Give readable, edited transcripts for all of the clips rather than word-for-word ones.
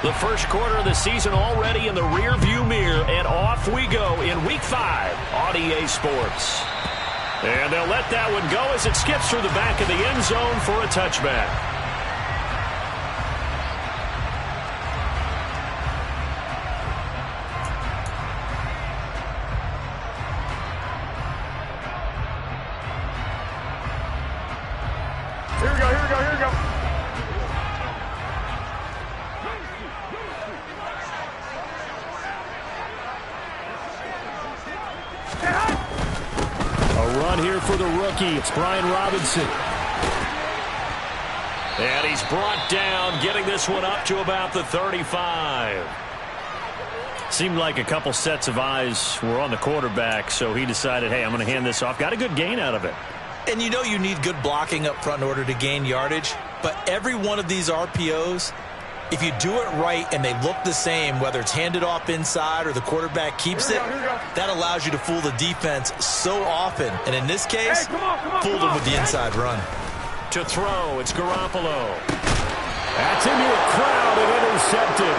The first quarter of the season already in the rearview mirror, and off we go in Week 5 on EA Sports. And they'll let that one go as it skips through the back of the end zone for a touchback. Here we go. A run here for the rookie. It's Brian Robinson. And he's brought down, getting this one up to about the 35. Seemed like a couple sets of eyes were on the quarterback, so he decided, hey, I'm going to hand this off. Got a good gain out of it. And you know you need good blocking up front in order to gain yardage, but every one of these RPOs, if you do it right and they look the same, whether it's handed off inside or the quarterback keeps it, that allows you to fool the defense so often. And in this case, fooled them with the inside run. To throw, it's Garoppolo. That's into a crowd and intercepted.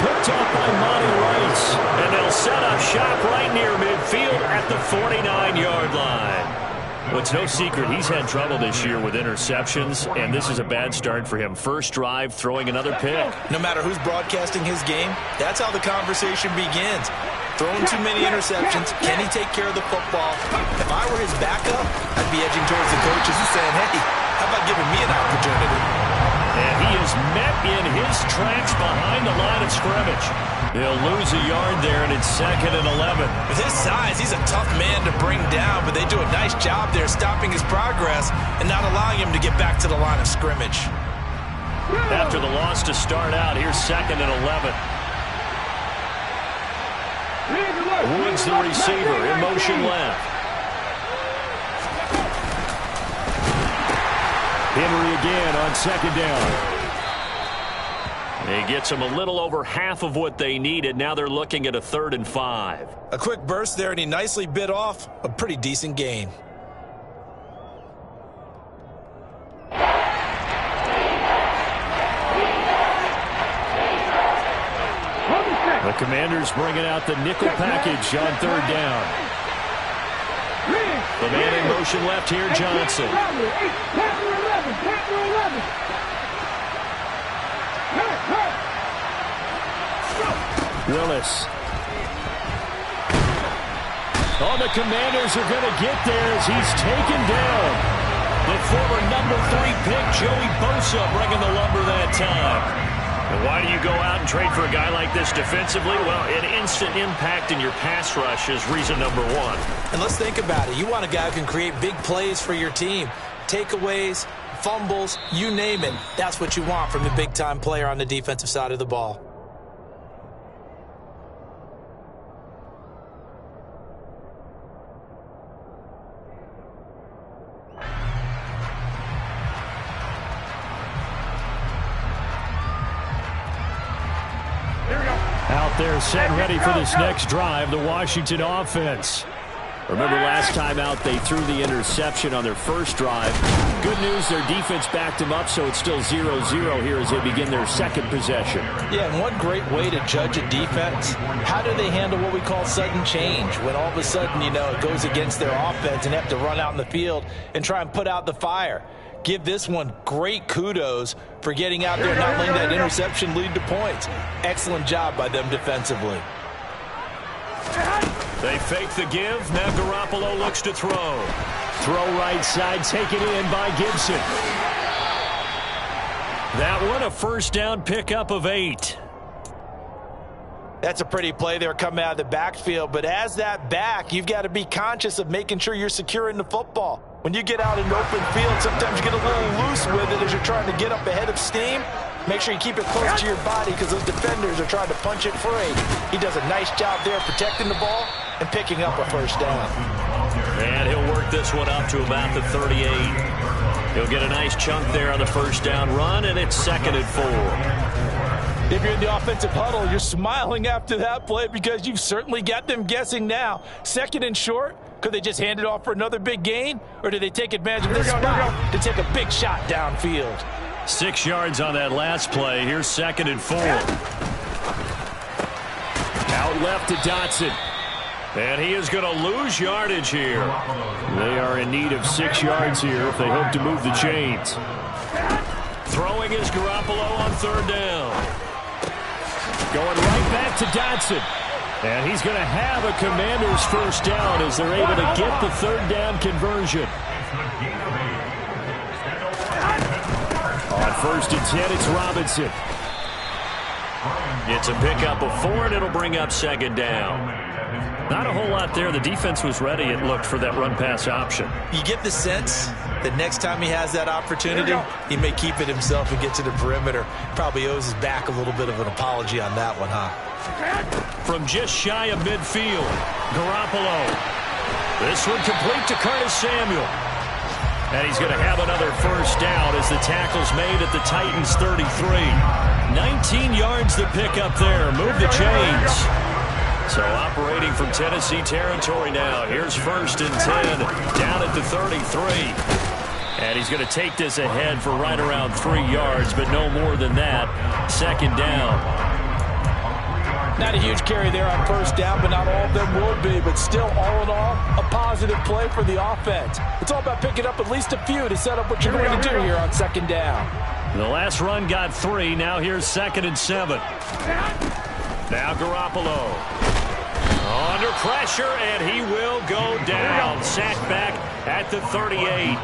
Picked up by Monty Rice. And they'll set up shop right near midfield at the 49-yard line. Well, it's no secret he's had trouble this year with interceptions, and this is a bad start for him. First drive, throwing another pick. No matter who's broadcasting his game, that's how the conversation begins. Throwing too many interceptions, can he take care of the football? If I were his backup, I'd be edging towards the coaches and saying, hey, how about giving me an opportunity? And he is met in his tracks behind the line of scrimmage. They'll lose a yard there, and it's 2nd and 11. With his size, he's a tough man to bring down, but they do a nice job there stopping his progress and not allowing him to get back to the line of scrimmage. After the loss to start out, here's 2nd and 11. Woods, the receiver, in motion left. Henry again on 2nd down. He gets them a little over half of what they needed. Now they're looking at a 3rd and 5. A quick burst there, and he nicely bit off a pretty decent gain. The Commanders bringing out the nickel package on 3rd down. The man in motion left here, Johnson. Willis. Oh, the Commanders are going to get there as he's taken down. The former number 3 pick, Joey Bosa, bringing the lumber that time. And why do you go out and trade for a guy like this defensively? Well, an instant impact in your pass rush is reason number 1. And let's think about it. You want a guy who can create big plays for your team. Takeaways, fumbles, you name it. That's what you want from the big-time player on the defensive side of the ball. Out there set ready for this next drive, the Washington offense. Remember last time out they threw the interception on their first drive. Good news, their defense backed them up, so it's still 0-0 here as they begin their second possession. Yeah, and one great way to judge a defense, how do they handle what we call sudden change? When all of a sudden, you know, it goes against their offense and have to run out in the field and try and put out the fire. Give this one great kudos for getting out there and not letting that interception lead to points. Excellent job by them defensively. They fake the give. Now Garoppolo looks to throw. Throw right side, taken in by Gibson. That one a first down pickup of 8. That's a pretty play there coming out of the backfield, but as that back, you've got to be conscious of making sure you're securing the football. When you get out in open field, sometimes you get a little loose with it as you're trying to get up ahead of steam. Make sure you keep it close to your body because those defenders are trying to punch it free. He does a nice job there protecting the ball and picking up a first down. And he'll work this one up to about the 38. He'll get a nice chunk there on the first down run, and it's 2nd and 4. If you're in the offensive huddle, you're smiling after that play because you've certainly got them guessing now. 2nd and short, could they just hand it off for another big gain? Or do they take advantage of this spot to take a big shot downfield? 6 yards on that last play. Here's 2nd and 4. Out left to Dotson. And he is going to lose yardage here. They are in need of 6 yards here if they hope to move the chains. Throwing is Garoppolo on 3rd down. Going right back to Dotson. And he's going to have a Commanders 1st down as they're able to get the 3rd down conversion. On 1st and 10, it's Robinson. It's a pickup of 4, and it'll bring up 2nd down. Not a whole lot there. The defense was ready, it looked, for that run-pass option. You get the sense that next time he has that opportunity, he may keep it himself and get to the perimeter. Probably owes his back a little bit of an apology on that one, huh? From just shy of midfield, Garoppolo. This one complete to Curtis Samuel. And he's going to have another 1st down as the tackle's made at the Titans' 33. 19 yards to pick up there. Move the chains. So operating from Tennessee territory now. Here's 1st and 10 down at the 33. And he's going to take this ahead for right around 3 yards, but no more than that. 2nd down. Not a huge carry there on 1st down, but not all of them will be. But still, all in all, a positive play for the offense. It's all about picking up at least a few to set up what you're going to do here on 2nd down. The last run got 3. Now here's 2nd and 7. Now Garoppolo. Under pressure, and he will go down. Sacked back at the 38.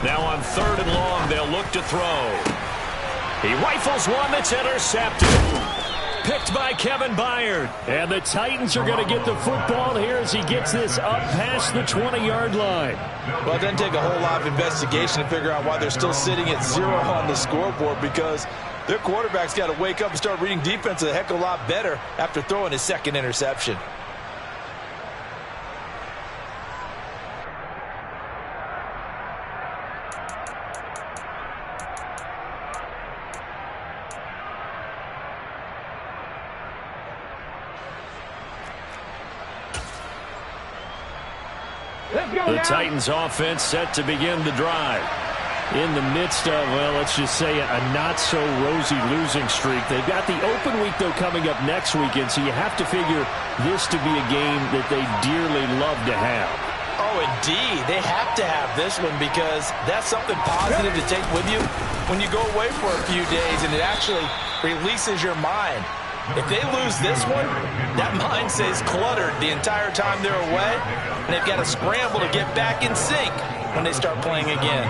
Now on 3rd and long, they'll look to throw. He rifles one that's intercepted. Picked by Kevin Byard. And the Titans are going to get the football here as he gets this up past the 20-yard line. Well, it doesn't take a whole lot of investigation to figure out why they're still sitting at 0 on the scoreboard, because their quarterback's got to wake up and start reading defense a heck of a lot better after throwing his 2nd interception. The Titans offense set to begin the drive. In the midst of, well, let's just say a not-so-rosy losing streak. They've got the open week, though, coming up next weekend, so you have to figure this to be a game that they dearly love to have. Oh, indeed. They have to have this one because that's something positive to take with you when you go away for a few days, and it actually releases your mind. If they lose this one, that mind stays cluttered the entire time they're away, and they've got to scramble to get back in sync when they start playing again.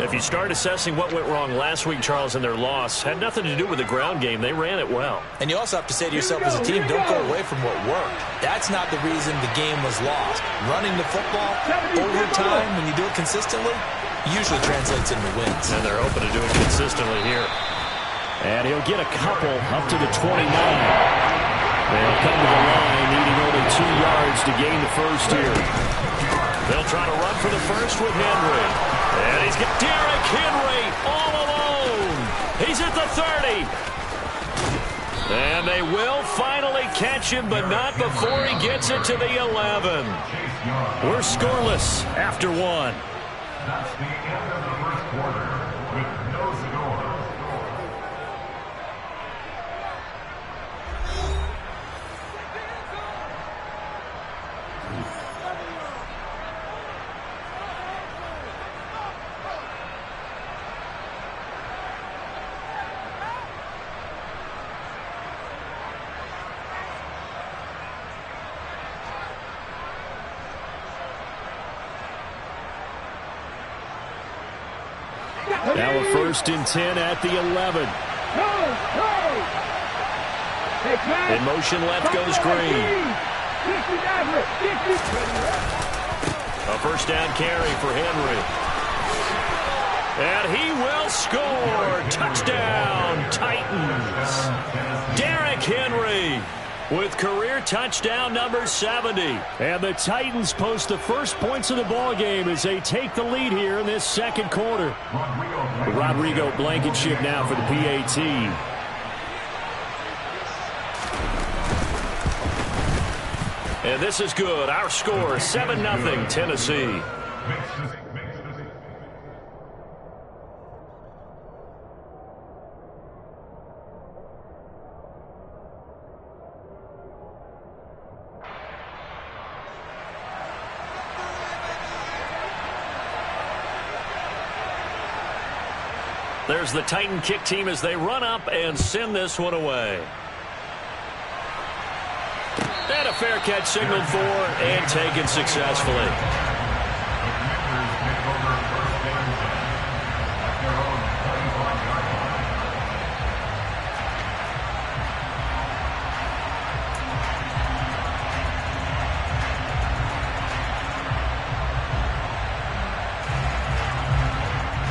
If you start assessing what went wrong last week, Charles, in their loss, had nothing to do with the ground game. They ran it well. And you also have to say to yourself as a team, don't go away from what worked. That's not the reason the game was lost. Running the football over time, when you do it consistently, usually translates into wins. And they're hoping to do it consistently here. And he'll get a couple up to the 29. They'll come to the line, needing only 2 yards to gain the 1st here. They'll try to run for the 1st with Henry. And he's got Derrick Henry all alone. He's at the 30. And they will finally catch him, but not before he gets it to the 11. We're scoreless after 1. That's the end of the 1st quarter with no score. Now a 1st and 10 at the 11. In motion left goes Green. A 1st down carry for Henry. And he will score. Touchdown, Titans. Derrick Henry with career touchdown number 70. And the Titans post the first points of the ball game as they take the lead here in this 2nd quarter. Rodrigo Blankenship now for the PAT. And this is good. Our score, 7-0 Tennessee. There's the Titan kick team as they run up and send this one away. And a fair catch signaled for and taken successfully.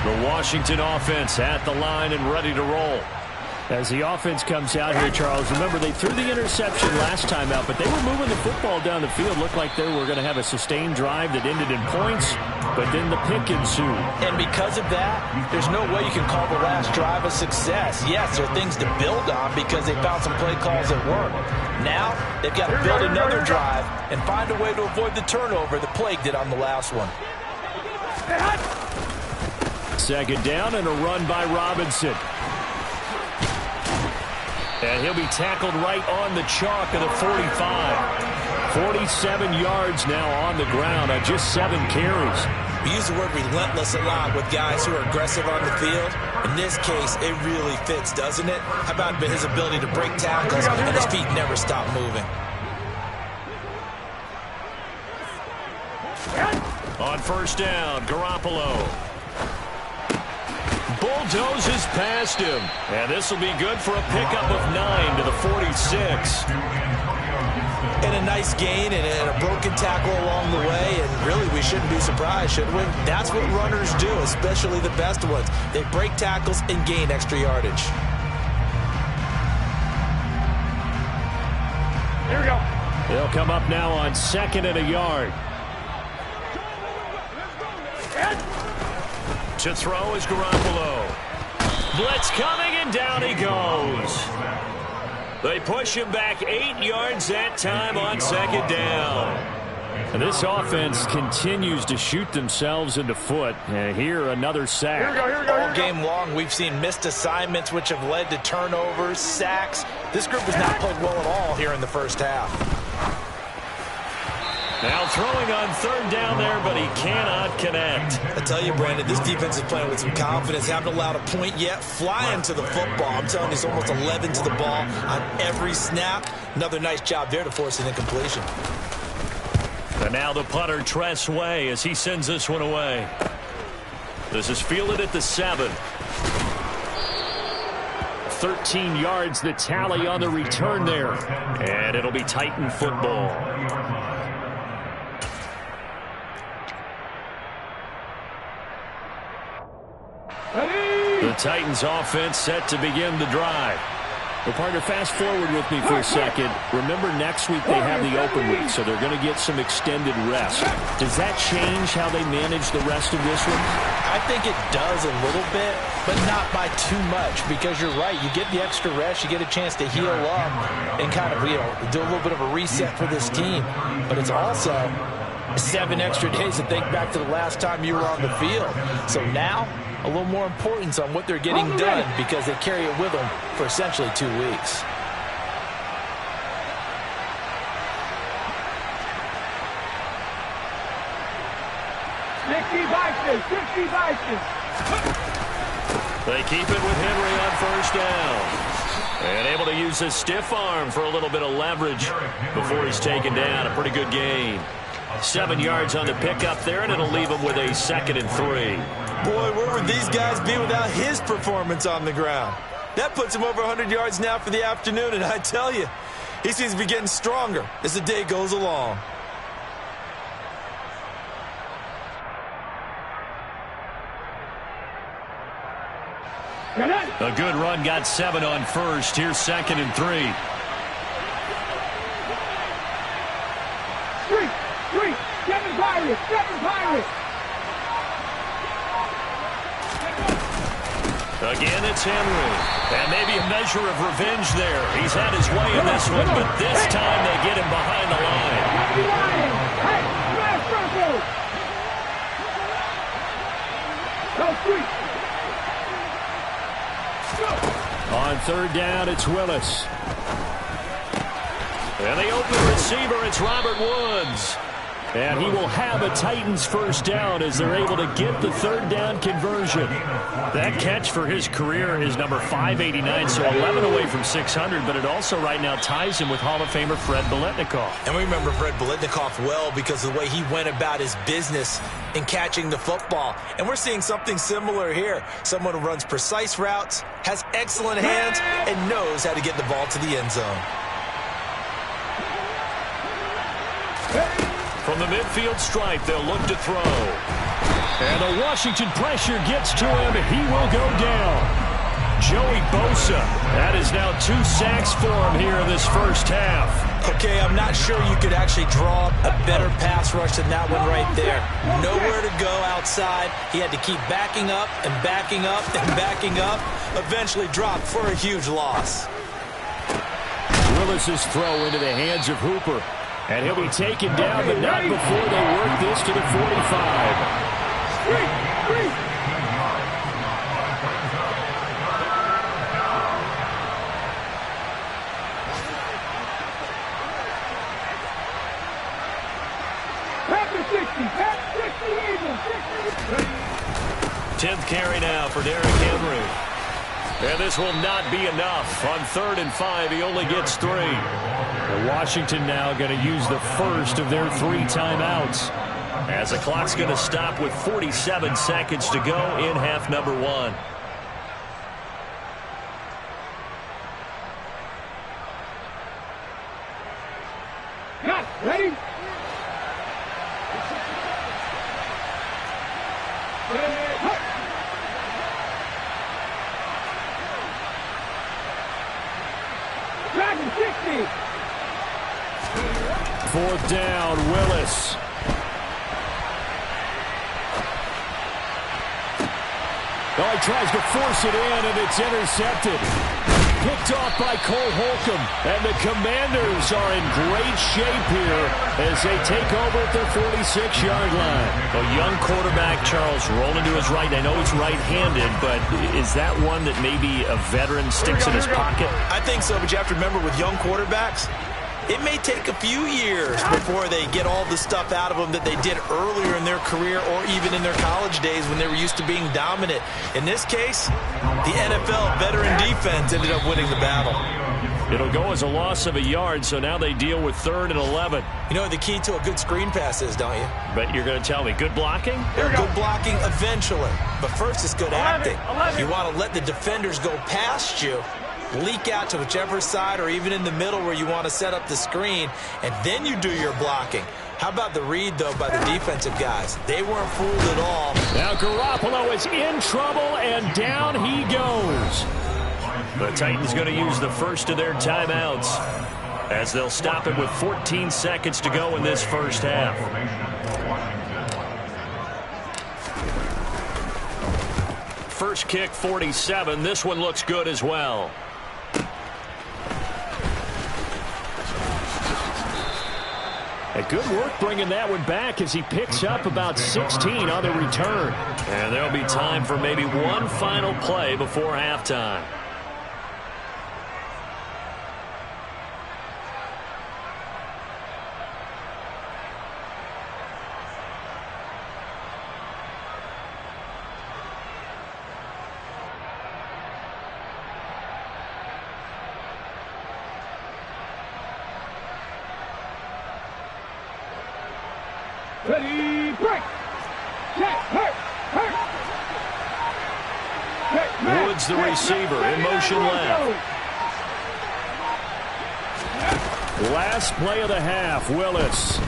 The Washington offense at the line and ready to roll. As the offense comes out here, Charles, remember they threw the interception last time out, but they were moving the football down the field. Looked like they were going to have a sustained drive that ended in points, but then the pick ensued. And because of that, there's no way you can call the last drive a success. Yes, there are things to build on because they found some play calls that work. Now, they've got to build another drive and find a way to avoid the turnover the Plague did on the last one. Second down and a run by Robinson. And he'll be tackled right on the chalk of the 45. 47 yards now on the ground on just 7 carries. We use the word relentless a lot with guys who are aggressive on the field. In this case, it really fits, doesn't it? How about his ability to break tackles and his feet never stop moving? On first down, Garoppolo bulldozes past him. And this will be good for a pickup of 9 to the 46. And a nice gain and a broken tackle along the way. And really, we shouldn't be surprised, should we? That's what runners do, especially the best ones. They break tackles and gain extra yardage. Here we go. They'll come up now on 2nd and a yard. To throw is Garoppolo. Blitz coming, and down he goes. They push him back 8 yards that time on 2nd down. And this offense continues to shoot themselves in the foot. And here, another sack. Here we go. All game long, we've seen missed assignments, which have led to turnovers, sacks. This group has not played well at all here in the first half. Now throwing on 3rd down there, but he cannot connect. I tell you, Brandon, this defense is playing with some confidence. Haven't allowed a point yet. Flying to the football. I'm telling you, it's almost 11 to the ball on every snap. Another nice job there to force an incompletion. And now the punter, Tress Way, as he sends this one away. This is fielded at the 7. 13 yards the tally on the return there. And it'll be Titan football. The Titans offense set to begin the drive. Well, partner, fast forward with me for a second. Remember, next week they have the open week, so they're going to get some extended rest. Does that change how they manage the rest of this one? I think it does a little bit, but not by too much, because you're right. You get the extra rest, you get a chance to heal up and kind of, do a little bit of a reset for this team. But it's also 7 extra days to think back to the last time you were on the field. So now, a little more importance on what they're getting done because they carry it with them for essentially 2 weeks. They keep it with Henry on first down. And able to use his stiff arm for a little bit of leverage before he's taken down. A pretty good gain. 7 yards on the pickup there, and it'll leave him with a 2nd and 3. Boy, where would these guys be without his performance on the ground? That puts him over 100 yards now for the afternoon, and I tell you, he seems to be getting stronger as the day goes along. A good run, got 7 on first. Here's 2nd and 3. Again, it's Henry. And maybe a measure of revenge there. He's had his way in this one, but this time they get him behind the line. On third down, it's Willis. And the open receiver, it's Robert Woods. And he will have a Titans first down as they're able to get the third down conversion. That catch for his career is number 589, so 11 away from 600, but it also right now ties him with Hall of Famer Fred Biletnikoff. And we remember Fred Biletnikoff well because of the way he went about his business in catching the football. And we're seeing something similar here. Someone who runs precise routes, has excellent hands, and knows how to get the ball to the end zone. From the midfield stripe, they'll look to throw. And the Washington pressure gets to him. He will go down. Joey Bosa. That is now 2 sacks for him here in this first half. Okay, I'm not sure you could actually draw a better pass rush than that one right there. Nowhere to go outside. He had to keep backing up and backing up and backing up. Eventually dropped for a huge loss. Willis's throw into the hands of Hooper. And he'll be taken down, but not before they work this to the 45. Tenth carry now for Derrick Henry. And this will not be enough. On 3rd and 5, he only gets 3. And Washington now going to use the first of their 3 timeouts. As the clock's going to stop with 47 seconds to go in half number 1. Ready? Fourth down, Willis. Oh, he tries to force it in, and it's intercepted. Picked off by Cole Holcomb. And the Commanders are in great shape here as they take over at their 46-yard line. A young quarterback, Charles, rolling to his right. I know he's right-handed, but is that one that maybe a veteran sticks in his pocket? I think so, but you have to remember with young quarterbacks, it may take a few years before they get all the stuff out of them that they did earlier in their career or even in their college days when they were used to being dominant. In this case, the NFL veteran defense ended up winning the battle. It'll go as a loss of a yard, so now they deal with 3rd and 11. You know what the key to a good screen pass is, don't you? But you're going to tell me, good blocking? Good blocking eventually. But first, it's good acting. You want to let the defenders go past you, leak out to whichever side or even in the middle where you want to set up the screen, and then you do your blocking. How about the read, though, by the defensive guys? They weren't fooled at all. Now Garoppolo is in trouble, and down he goes. The Titans going to use the first of their timeouts as they'll stop it with 14 seconds to go in this first half. First kick, 47. This one looks good as well. A good work bringing that one back as he picks up about 16 on the return. And there'll be time for maybe one final play before halftime. Ready, break! Woods, the receiver, in motion left. Last play of the half, Willis.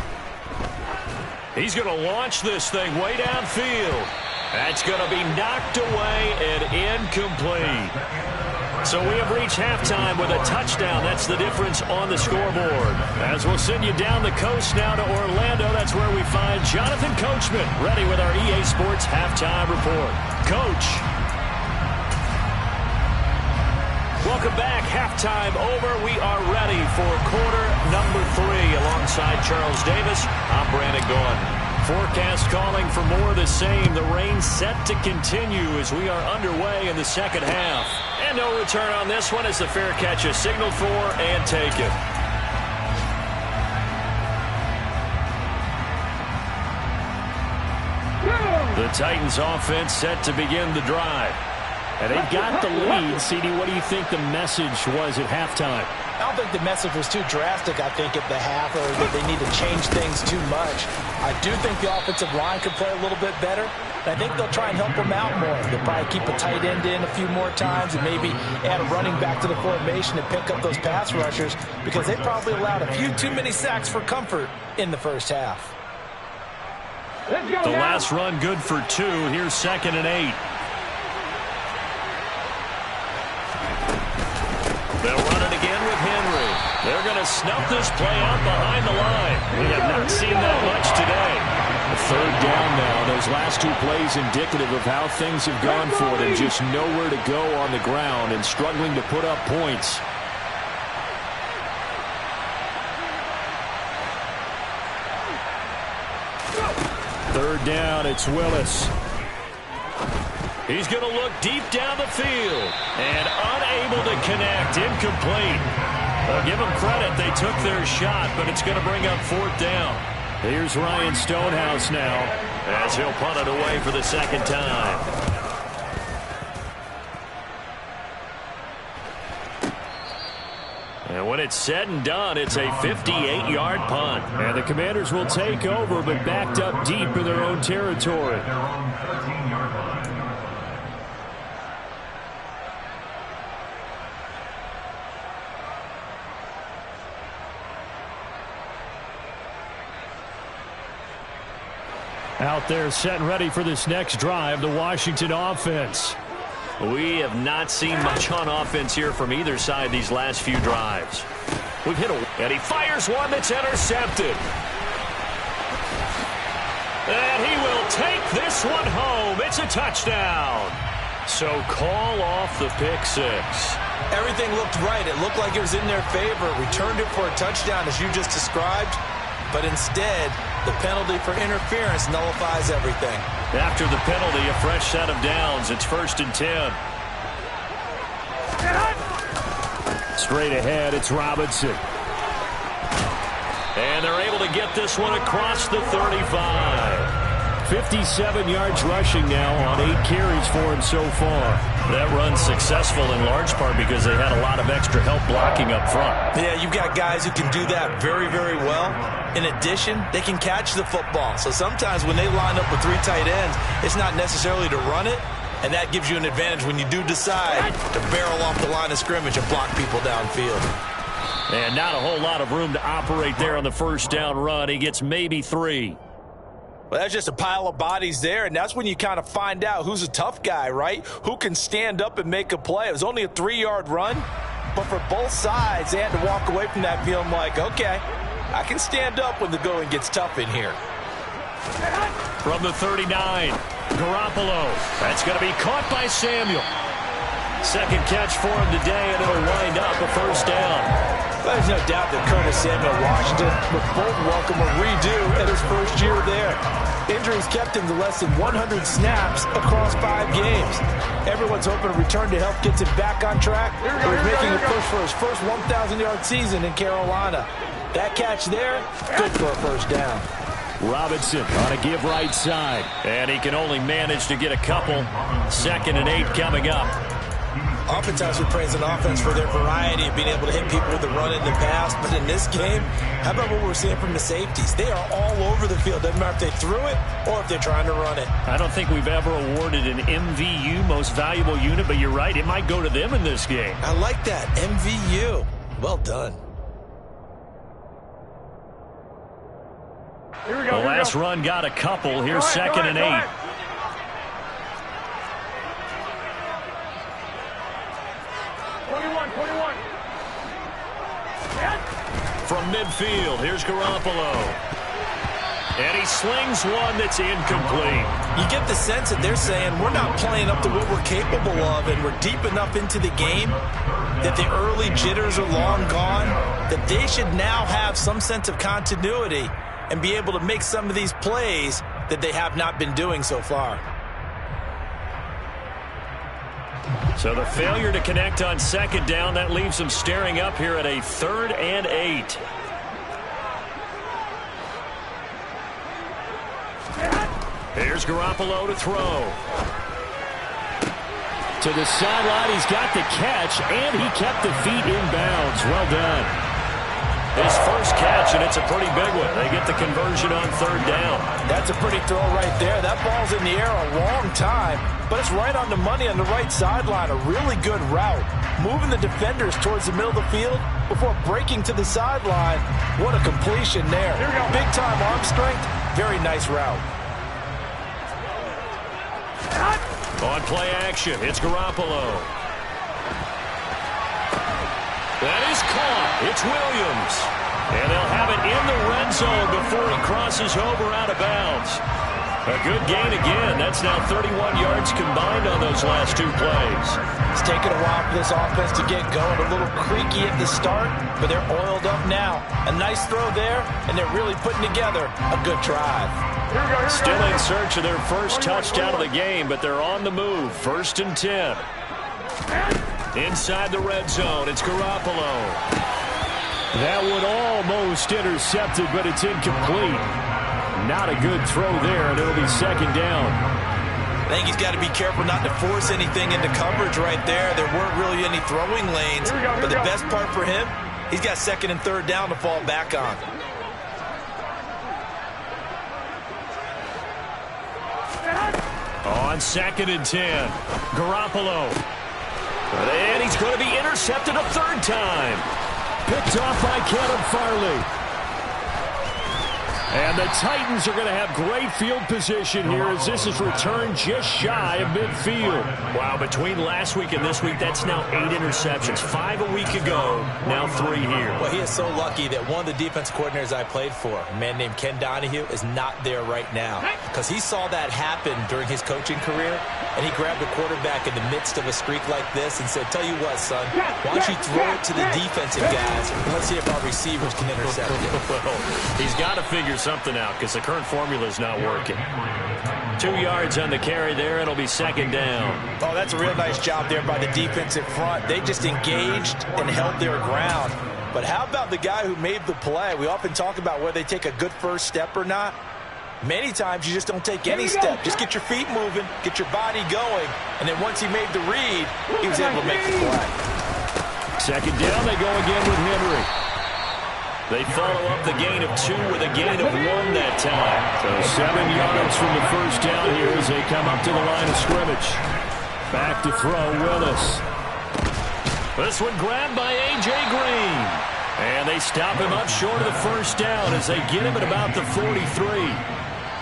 He's going to launch this thing way downfield. That's going to be knocked away and incomplete. So we have reached halftime with a touchdown. That's the difference on the scoreboard. As we'll send you down the coast now to Orlando, that's where we find Jonathan Coachman ready with our EA Sports Halftime Report. Coach. Welcome back. Halftime over. We are ready for quarter number 3. Alongside Charles Davis, I'm Brandon Gaudin. Forecast calling for more of the same. The rain set to continue as we are underway in the second half. And no return on this one as the fair catch is signaled for and taken. The Titans offense set to begin the drive. And they've got the lead. CD, what do you think the message was at halftime? I don't think the message was too drastic, I think, at the half, or that they need to change things too much. I do think the offensive line could play a little bit better. And I think they'll try and help them out more. They'll probably keep a tight end in a few more times and maybe add a running back to the formation to pick up those pass rushers because they probably allowed a few too many sacks for comfort in the first half. The last run good for 2. Here's 2nd and 8. They'll run it again with Henry. They're going to snuff this play out behind the line. We have not seen that much today. A 3rd down now. Those last 2 plays indicative of how things have gone for them. Just nowhere to go on the ground and struggling to put up points. Third down, it's Willis. He's going to look deep down the field and unable to connect. Incomplete. Well, give them credit. They took their shot, but it's going to bring up 4th down. Here's Ryan Stonehouse now as he'll punt it away for the 2nd time. And when it's said and done, it's a 58-yard punt. And the Commanders will take over, but backed up deep in their own territory. Their own 13-yard line. Out there set and ready for this next drive, the Washington offense. We have not seen much on offense here from either side these last few drives. We've hit and he fires one that's intercepted. And he will take this one home. It's a touchdown. So call off the pick 6. Everything looked right. It looked like it was in their favor. Returned it for a touchdown, as you just described. But instead, the penalty for interference nullifies everything. After the penalty, a fresh set of downs. It's 1st and 10. Straight ahead, it's Robinson. And they're able to get this one across the 35. 57 yards rushing now on 8 carries for him so far. That run's successful in large part because they had a lot of extra help blocking up front. Yeah, you've got guys who can do that very, very well. In addition, they can catch the football. So sometimes when they line up with 3 tight ends, it's not necessarily to run it, and that gives you an advantage when you do decide to barrel off the line of scrimmage and block people downfield. And not a whole lot of room to operate there on the 1st down run. He gets maybe 3. Well, that's just a pile of bodies there, and that's when you kind of find out who's a tough guy, right? Who can stand up and make a play. It was only a 3-yard run, but for both sides, they had to walk away from that feeling like, okay, I can stand up when the going gets tough in here. From the 39, Garoppolo. That's going to be caught by Samuel. 2nd catch for him today, and it'll wind up a 1st down. There's no doubt that Curtis Samuel Washington would both welcome a redo at his first year there. Injuries kept him to less than 100 snaps across 5 games. Everyone's hoping a return to health gets him back on track. He's making a push for his first 1,000-yard season in Carolina. That catch there, good for a 1st down. Robinson on a give right side. And he can only manage to get a couple. 2nd and 8 coming up. Oftentimes we praise an offense for their variety of being able to hit people with the run in the pass. But in this game, how about what we're seeing from the safeties? They are all over the field. Doesn't matter if they threw it or if they're trying to run it. I don't think we've ever awarded an MVU, most valuable unit, but you're right. It might go to them in this game. I like that. MVU. Well done. Here we go. The last run got a couple. Here's 2nd and 8. From midfield, here's Garoppolo. And he slings one that's incomplete. You get the sense that they're saying we're not playing up to what we're capable of, and we're deep enough into the game that the early jitters are long gone, that they should now have some sense of continuity and be able to make some of these plays that they have not been doing so far. So the failure to connect on second down, that leaves them staring up here at a 3rd and 8. Here's Garoppolo to throw. To the sideline, he's got the catch, and he kept the feet in bounds. Well done. His first catch, and it's a pretty big one. They get the conversion on 3rd down. That's a pretty throw right there. That ball's in the air a long time, but it's right on the money on the right sideline. A really good route. Moving the defenders towards the middle of the field before breaking to the sideline. What a completion there. Big-time arm strength. Very nice route. On play action, it's Garoppolo. That is caught. It's Williams. And they'll have it in the red zone before he crosses over out of bounds. A good gain again. That's now 31 yards combined on those last 2 plays. It's taken a while for this offense to get going. A little creaky at the start, but they're oiled up now. A nice throw there, and they're really putting together a good drive. Still in search of their first touchdown of the game, but they're on the move. 1st and 10. Inside the red zone, it's Garoppolo. That one almost intercepted, but it's incomplete. Not a good throw there, and it'll be 2nd down. I think he's got to be careful not to force anything into coverage right there. There weren't really any throwing lanes, but the best part for him, he's got 2nd and 3rd down to fall back on. On 2nd and 10, Garoppolo. And he's going to be intercepted a 3rd time. Picked off by Caleb Farley. And the Titans are going to have great field position here as this is returned just shy of midfield. Wow, between last week and this week, that's now 8 interceptions. 5 a week ago, now 3 here. Well, he is so lucky that one of the defense coordinators I played for, a man named Ken Donahue, is not there right now. Because he saw that happen during his coaching career, and he grabbed a quarterback in the midst of a streak like this and said, tell you what, son, why don't you throw it to the defensive guys, and let's see if our receivers can intercept it. Well, he's got to figure something out because the current formula is not working. 2 yards on the carry there. It'll be 2nd down. Oh, that's a real nice job there by the defensive front. They just engaged and held their ground. But how about the guy who made the play? We often talk about whether they take a good first step or not. Many times you just don't take any step. Just get your feet moving, get your body going, and then once he made the read, he was able to make the play. 2nd down, they go again with Henry. They follow up the gain of 2 with a gain of 1 that time. So 7 yards from the first down here as they come up to the line of scrimmage. Back to throw, Willis. This one grabbed by A.J. Green. And they stop him up short of the first down as they get him at about the 43.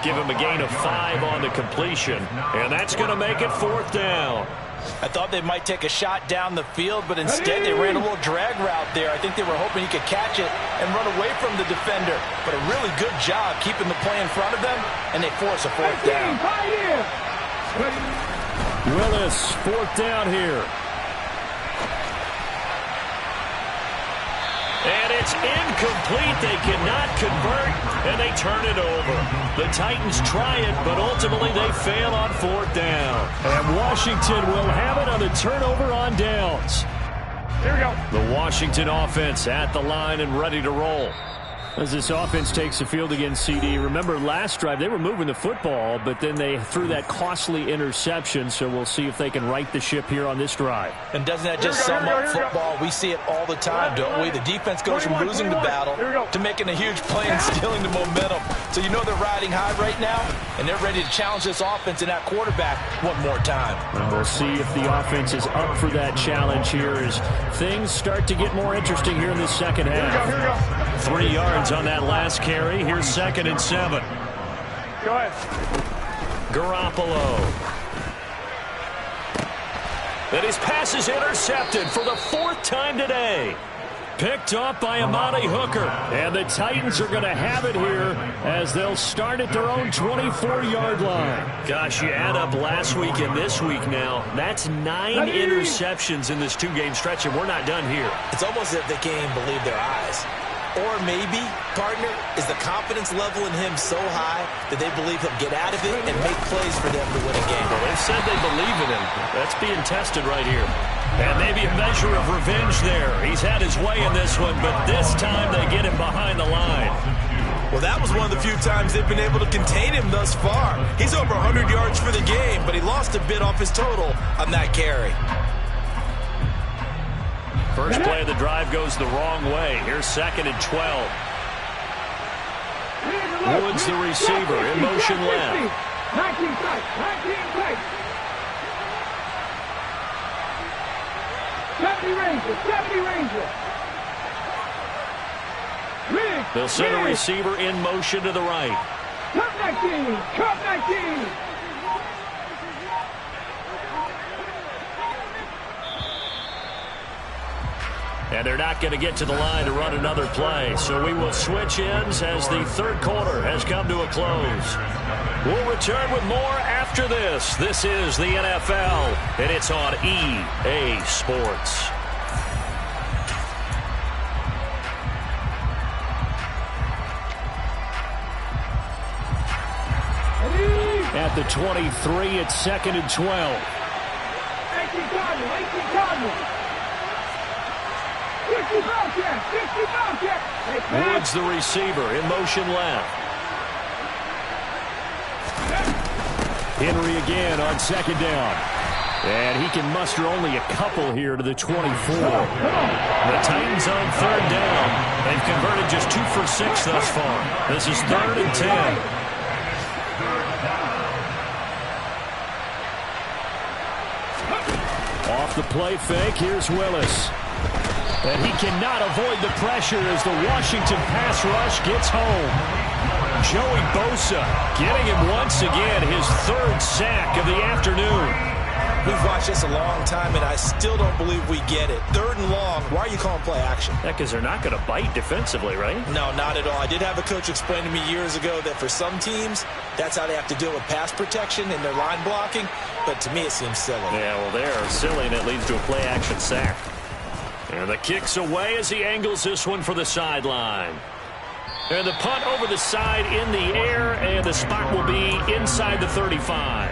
Give him a gain of 5 on the completion. And that's going to make it 4th down. I thought they might take a shot down the field, but instead they ran a little drag route there. I think they were hoping he could catch it and run away from the defender. But a really good job keeping the play in front of them, and they force a 4th down. Willis, 4th down here. And it's incomplete. They cannot convert, and they turn it over. The Titans try it, but ultimately they fail on 4th down. And Washington will have it on the turnover on downs. Here we go. The Washington offense at the line and ready to roll. As this offense takes the field against CD, remember last drive they were moving the football, but then they threw that costly interception, so we'll see if they can right the ship here on this drive. And doesn't that just sum up football? We see it all the time, don't we? The defense goes from losing the battle to making a huge play and stealing the momentum. So you know they're riding high right now, and they're ready to challenge this offense and that quarterback one more time. And we'll see if the offense is up for that challenge here as things start to get more interesting here in the second half. 3 yards on that last carry. Here's 2nd and 7. Go ahead. Garoppolo. And his pass is intercepted for the 4th time today. Picked off by Amani Hooker. And the Titans are going to have it here as they'll start at their own 24-yard line. Gosh, you add up last week and this week now. That's 9 interceptions in this 2-game stretch, and we're not done here. It's almost as if they can't even believe their eyes. Or maybe, partner, is the confidence level in him so high that they believe he'll get out of it and make plays for them to win a game. Well, they said they believe in him. That's being tested right here. And maybe a measure of revenge there. He's had his way in this one, but this time they get him behind the line. Well, that was one of the few times they've been able to contain him thus far. He's over 100 yards for the game, but he lost a bit off his total on that carry. First play of the drive goes the wrong way. Here's 2nd and 12. Woods, the receiver, in motion left. 19 tight, 19 tight. 70 Ranger. They'll send a receiver in motion to the right. Cup 19, Cup 19. And they're not going to get to the line to run another play. So we will switch ends as the third quarter has come to a close. We'll return with more after this. This is the NFL, and it's on EA Sports. At the 23, it's 2nd and 12. 18 Cardinals. 50 Bobcat. Woods, the receiver, in motion left. Henry again on 2nd down. And he can muster only a couple here to the 24. The Titans on 3rd down. They've converted just 2 for 6 thus far. This is 3rd and 10. Off the play fake, here's Willis. And he cannot avoid the pressure as the Washington pass rush gets home. Joey Bosa getting him once again, his 3rd sack of the afternoon. We've watched this a long time, and I still don't believe we get it. 3rd and long, why are you calling play action? Because they're not going to bite defensively, right? No, not at all. I did have a coach explain to me years ago that for some teams, that's how they have to deal with pass protection and their line blocking. But to me, it seems silly. Yeah, well, they're silly, and it leads to a play action sack. And the kick's away as he angles this one for the sideline. And the punt over the side in the air, and the spot will be inside the 35.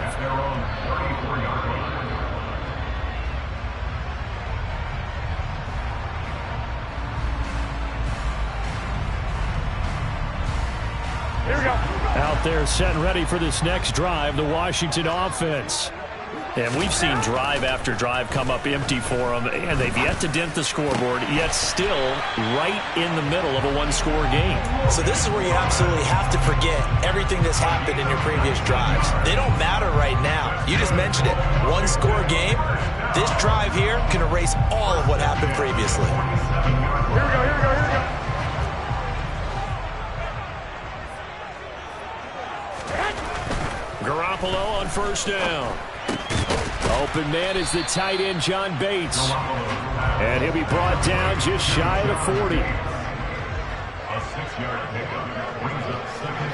Here we go. Out there set and ready for this next drive, the Washington offense. And we've seen drive after drive come up empty for them, and they've yet to dent the scoreboard, yet still right in the middle of a one-score game. So this is where you absolutely have to forget everything that's happened in your previous drives. They don't matter right now. You just mentioned it. One-score game. This drive here can erase all of what happened previously. Here we go. Garoppolo on 1st down. Open man is the tight end, John Bates. And he'll be brought down just shy of the 40. A 6-yard pickup brings up 2nd.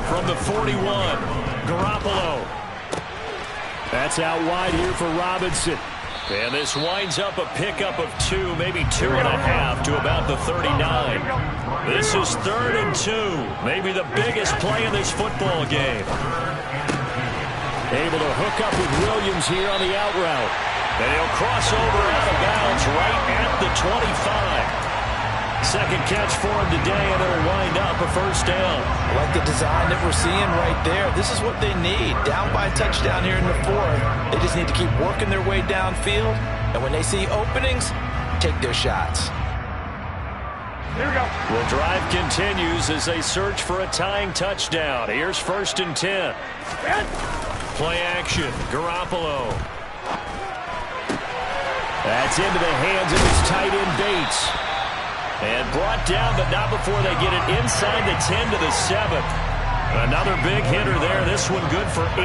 From the 41, Garoppolo. That's out wide here for Robinson. And this winds up a pickup of 2, maybe 2.5 to about the 39. This is 3rd and 2, maybe the biggest play in this football game. Able to hook up with Williams here on the out route. And he'll cross over out of bounds right at the 25. 2nd catch for him today, and it'll wind up a 1st down. I like the design that we're seeing right there. This is what they need. Down by a touchdown here in the 4th. They just need to keep working their way downfield. And when they see openings, take their shots. Here we go. The drive continues as they search for a tying touchdown. Here's 1st and 10. Play action, Garoppolo. That's into the hands of his tight end, Bates. And brought down, but not before they get it inside the 10 to the 7. Another big hitter there. This one good for 18.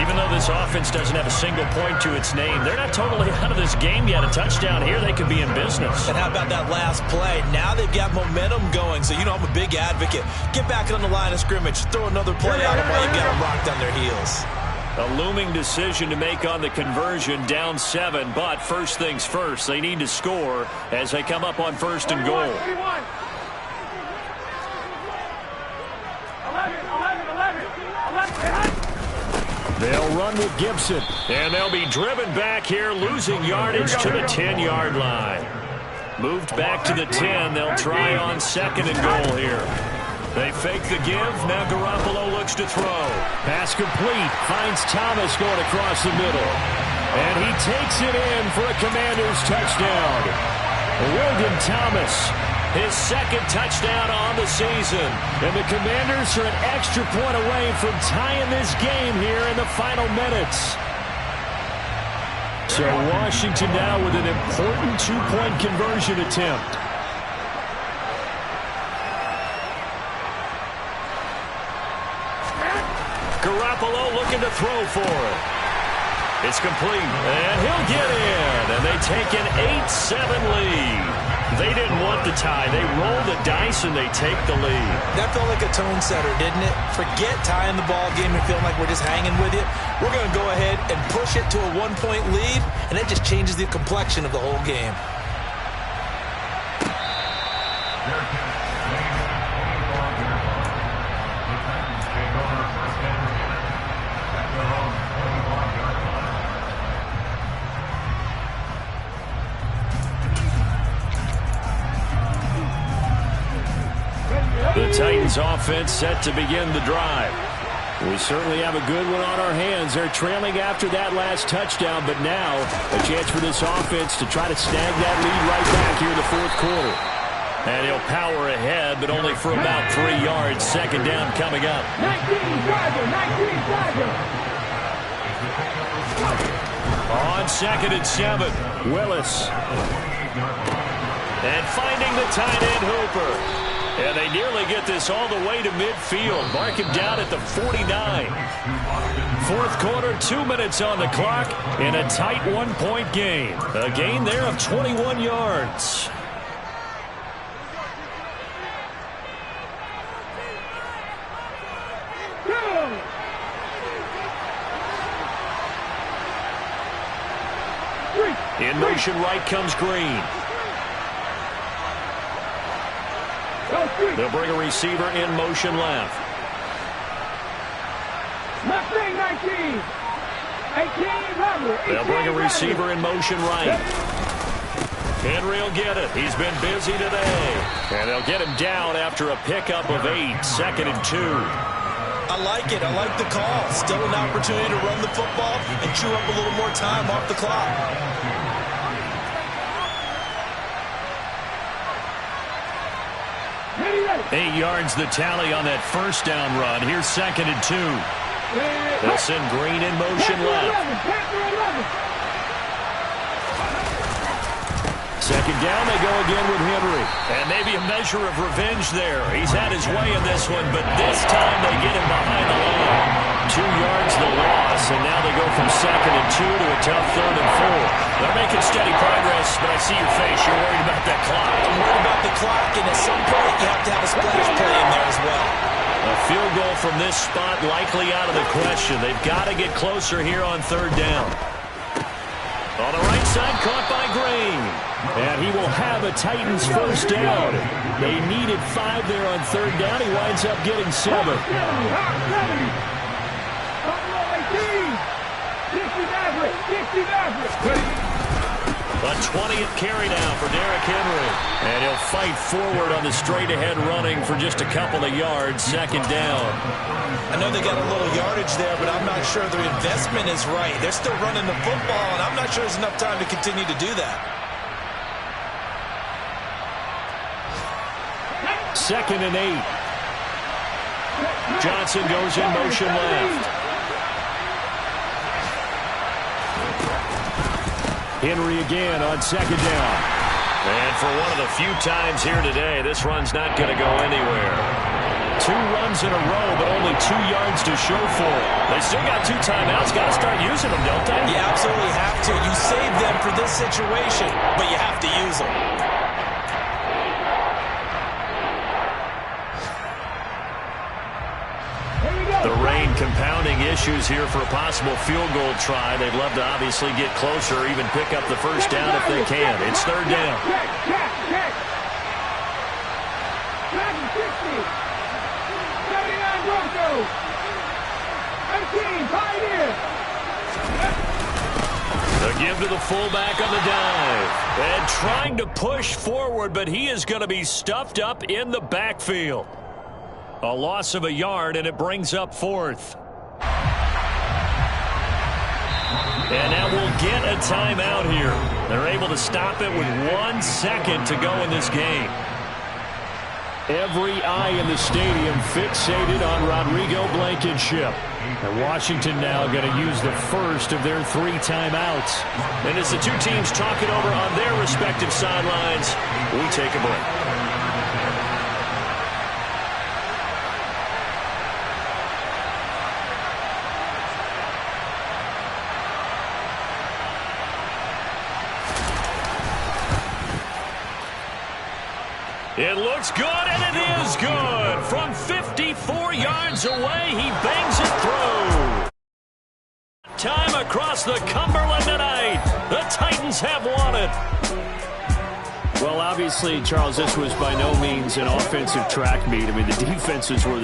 Even though this offense doesn't have a single point to its name, they're not totally out of this game yet. A touchdown here, they could be in business. And how about that last play? Now they've got momentum going, so you know I'm a big advocate. Get back on the line of scrimmage, throw another play out of while you've got them rocked on their heels. A looming decision to make on the conversion, down 7, but first things first, they need to score as they come up on first and goal. 11. They'll run with Gibson, and they'll be driven back here, losing yardage to the 10-yard line. Moved back to the 10. They'll try on second and goal here. They fake the give. Now Garoppolo looks to throw. Pass complete. Finds Thomas going across the middle. And he takes it in for a Commanders touchdown. William Thomas, his second touchdown on the season. And the Commanders are an extra point away from tying this game here in the final minutes. So Washington now with an important two-point conversion attempt. Garoppolo looking to throw for it. It's complete, and he'll get in. And they take an 8-7 lead. They didn't want the tie. They roll the dice, and they take the lead. That felt like a tone setter, didn't it? Forget tying the ball game and feeling like we're just hanging with you. We're going to go ahead and push it to a one-point lead, and that just changes the complexion of the whole game. The Titans offense set to begin the drive. We certainly have a good one on our hands. They're trailing after that last touchdown, but now a chance for this offense to try to snag that lead right back here in the fourth quarter. And he'll power ahead, but only for about 3 yards. Second down coming up. 19 Charger. On second and 7, Willis. And finding the tight end Hooper. And they nearly get this all the way to midfield. Mark him down at the 49. Fourth quarter, 2 minutes on the clock in a tight one-point game. A gain there of 21 yards. In motion right comes Green. They'll bring a receiver in motion left. Mustang 19. 18 Robert. They'll bring a receiver in motion right. Henry will get it. He's been busy today. And they'll get him down after a pickup of 8. Second and 2. I like it. I like the call. Still an opportunity to run the football and chew up a little more time off the clock. 8 yards the tally on that first down run. Here's second and 2. They'll send Green in motion left. Second down, they go again with Henry. And maybe a measure of revenge there. He's had his way in this one, but this time they get him behind the line. 2 yards the loss, and now they go from second and 2 to a tough third and 4. They're making steady progress, but I see your face. You're worried about that clock. I'm worried about the clock, and at some point you have to have a splash play in there as well. A field goal from this spot likely out of the question. They've got to get closer here on third down. On the right side, caught by Green. And he will have a Titans first down. They needed 5 there on third down. He winds up getting 7. A 20th carry now for Derrick Henry. And he'll fight forward on the straight-ahead running for just a couple of yards. Second down. I know they got a little yardage there, but I'm not sure their investment is right. They're still running the football, and I'm not sure there's enough time to continue to do that. Second and 8. Johnson goes in motion left. Henry again on second down. And for one of the few times here today, this run's not going to go anywhere. 2 runs in a row, but only 2 yards to show for it. They still got 2 timeouts. Got to start using them, don't they? You absolutely have to. You save them for this situation, but you have to use them. The rain compounding issues here for a possible field goal try. They'd love to obviously get closer or even pick up the first down if they can. It's 3rd down. Check. 60. 79 Broncos. 18, Pioneer. The give to the fullback on the dive. And trying to push forward, but he is going to be stuffed up in the backfield. A loss of a yard, and it brings up 4th. And now we'll get a timeout here. They're able to stop it with 1 second to go in this game. Every eye in the stadium fixated on Rodrigo Blankenship. And Washington now going to use the first of their 3 timeouts. And as the 2 teams talk it over on their respective sidelines, we take a break. It looks good, and it is good. From 54 yards away, he bangs it through. Time across the Cumberland tonight. The Titans have won it. Well, obviously, Charles, this was by no means an offensive track meet. I mean, the defenses were the